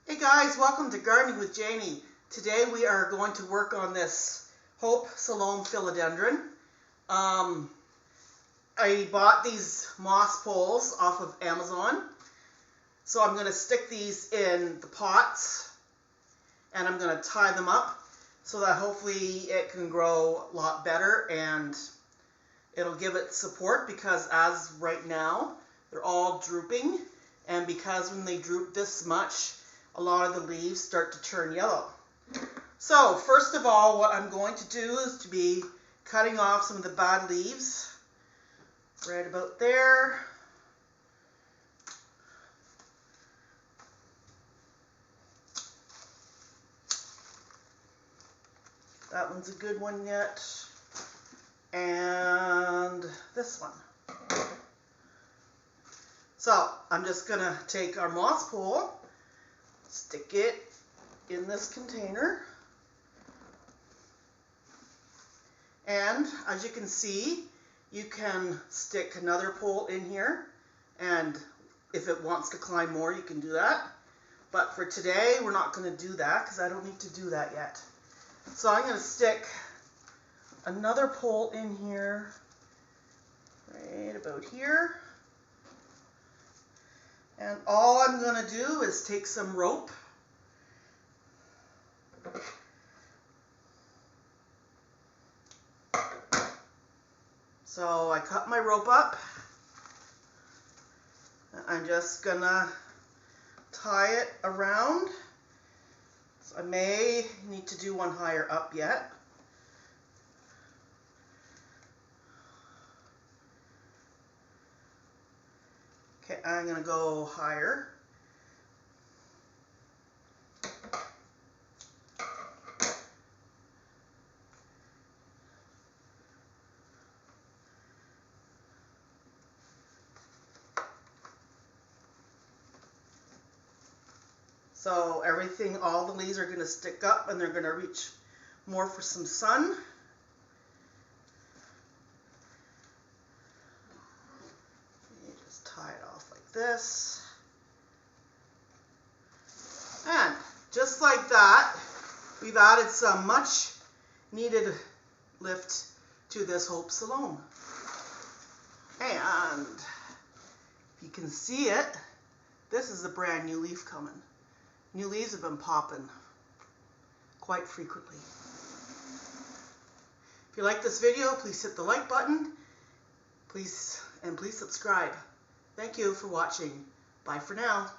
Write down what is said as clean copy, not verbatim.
Hey guys, welcome to Gardening with Janey. Today we are going to work on this Hope Salome Philodendron. I bought these moss poles off of Amazon. So I'm going to stick these in the pots and I'm going to tie them up so that hopefully it can grow a lot better and it'll give it support, because as right now they're all drooping, and because when they droop this much, a lot of the leaves start to turn yellow. So first of all, what I'm going to do is to be cutting off some of the bad leaves right about there. That one's a good one yet. And this one. So I'm just going to take our moss pole, stick it in this container, and as you can see, you can stick another pole in here, and if it wants to climb more, you can do that. But for today, we're not going to do that because I don't need to do that yet. So I'm going to stick another pole in here, right about here. And all I'm going to do is take some rope So I cut my rope up. I'm just going to tie it around. So I may need to do one higher up yet. Okay, I'm going to go higher. So everything, all the leaves are going to stick up and they're going to reach more for some sun. You just tie it off like this. And just like that, we've added some much needed lift to this Hope Salome. And if you can see it, this is a brand new leaf coming. New leaves have been popping quite frequently. If you like this video, please hit the like button. Please subscribe. Thank you for watching. Bye for now.